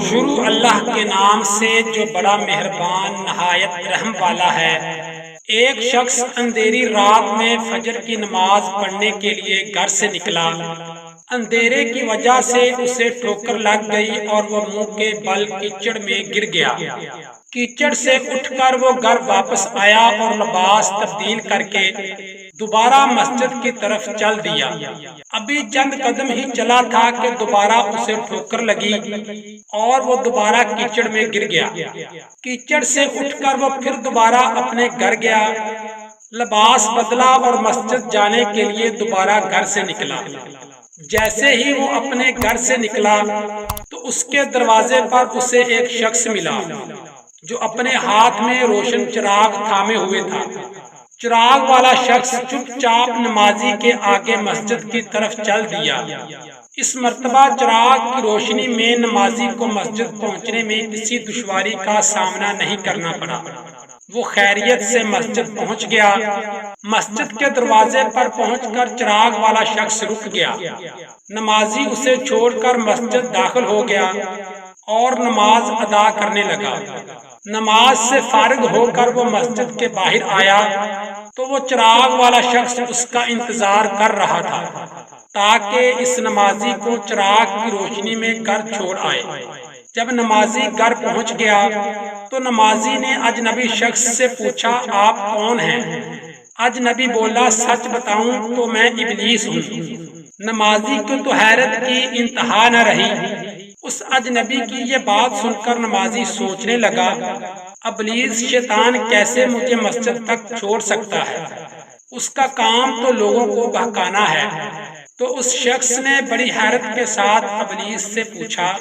شروع اللہ کے نام سے جو بڑا مہربان نہایت رحم والا ہے۔ ایک شخص اندھیری رات میں فجر کی نماز پڑھنے کے لیے گھر سے نکلا۔ اندھیرے کی وجہ سے اسے ٹھوکر لگ گئی اور وہ منہ کے بل کیچڑ میں گر گیا۔ کیچڑ سے اٹھ کر وہ گھر واپس آیا اور لباس تبدیل کر کے دوبارہ مسجد کی طرف چل دیا۔ ابھی چند قدم ہی چلا تھا کہ دوبارہ اسے ٹھوکر لگی اور وہ دوبارہ کیچڑ میں گر گیا۔ کیچڑ سے اٹھ کر وہ پھر دوبارہ اپنے گھر گیا، لباس بدلا اور مسجد جانے کے لیے دوبارہ گھر سے نکلا۔ جیسے ہی وہ اپنے گھر سے نکلا تو اس کے دروازے پر اسے ایک شخص ملا جو اپنے ہاتھ میں روشن چراغ تھامے ہوئے تھا۔ چراغ والا شخص چپ چاپ نمازی کے آگے مسجد کی طرف چل دیا۔ اس مرتبہ چراغ کی روشنی میں نمازی کو مسجد پہنچنے میں کسی دشواری کا سامنا نہیں کرنا پڑا۔ وہ خیریت سے مسجد پہنچ گیا۔ مسجد کے دروازے پر پہنچ کر چراغ والا شخص رک گیا۔ نمازی اسے چھوڑ کر مسجد داخل ہو گیا اور نماز ادا کرنے لگا۔ نماز سے فارغ ہو کر وہ مسجد کے باہر آیا تو وہ چراغ والا شخص اس کا انتظار کر رہا تھا تاکہ اس نمازی کو چراغ کی روشنی میں گھر چھوڑ آئے۔ جب نمازی گھر پہنچ گیا تو نمازی نے اجنبی شخص سے پوچھا، آپ کون ہیں؟ اجنبی بولا، سچ بتاؤں تو میں ابلیس ہوں۔ نمازی کو تو حیرت کی انتہا نہ رہی۔ اس اجنبی کی یہ بات سن کر نمازی سوچنے لگا، ابلیس شیطان کیسے مجھے مسجد تک چھوڑ سکتا ہے؟ اس کا کام تو لوگوں کو بہکانا ہے۔ تو اس شخص نے بڑی حیرت کے ساتھ ابلیس سے پوچھا،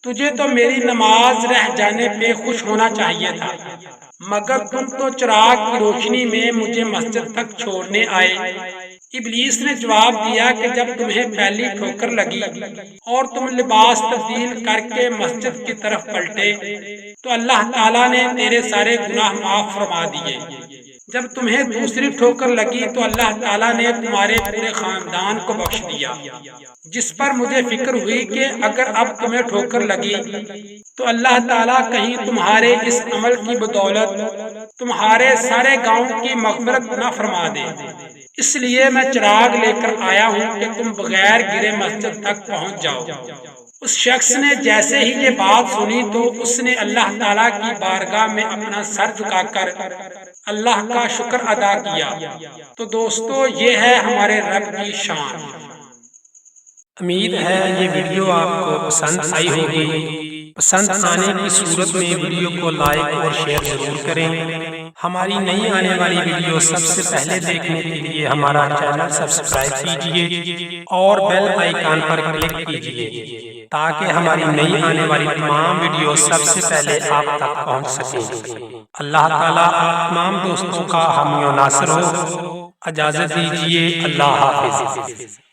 تجھے تو میری نماز رہ جانے پہ خوش ہونا چاہیے تھا، مگر تم تو چراغ کی روشنی میں مجھے مسجد تک چھوڑنے آئے۔ ابلیس نے جواب دیا کہ جب تمہیں پہلی ٹھوکر لگی اور تم لباس تبدیل کر کے مسجد کی طرف پلٹے تو اللہ تعالیٰ نے تیرے سارے گناہ معاف فرما دیے۔ جب تمہیں دوسری ٹھوکر لگی تو اللہ تعالیٰ نے تمہارے پورے خاندان کو بخش دیا، جس پر مجھے فکر ہوئی کہ اگر اب تمہیں ٹھوکر لگی تو اللہ تعالیٰ کہیں تمہارے اس عمل کی بدولت تمہارے سارے گاؤں کی مغفرت نہ فرما دے۔ اس لیے میں چراغ لے کر آیا ہوں کہ تم بغیر گرے مسجد تک پہنچ جاؤ۔ اس شخص نے جیسے ہی یہ بات سنی تو اس نے اللہ تعالیٰ کی بارگاہ میں اپنا سر جھکا کر اللہ کا شکر ادا کیا۔ تو دوستو، یہ ہے ہمارے رب کی شان۔ امید ہے یہ ویڈیو آپ کو پسند آئی ہوگی۔ پسند آنے کی صورت میں ویڈیو کو لائک اور شیئر ضرور کریں۔ ہماری نئی آنے والی ویڈیو سب سے پہلے دیکھنے کے لیے ہمارا چینل سبسکرائب کیجیے اور بیل آئیکن پر کلک کیجیے تاکہ ہماری نئی آنے والی تمام ویڈیو سب سے پہلے آپ تک پہنچ سکیں۔ اللہ تعالیٰ آپ تمام دوستوں کا حامی و ناصر ہو۔ اجازت دیجیے، اللہ حافظ۔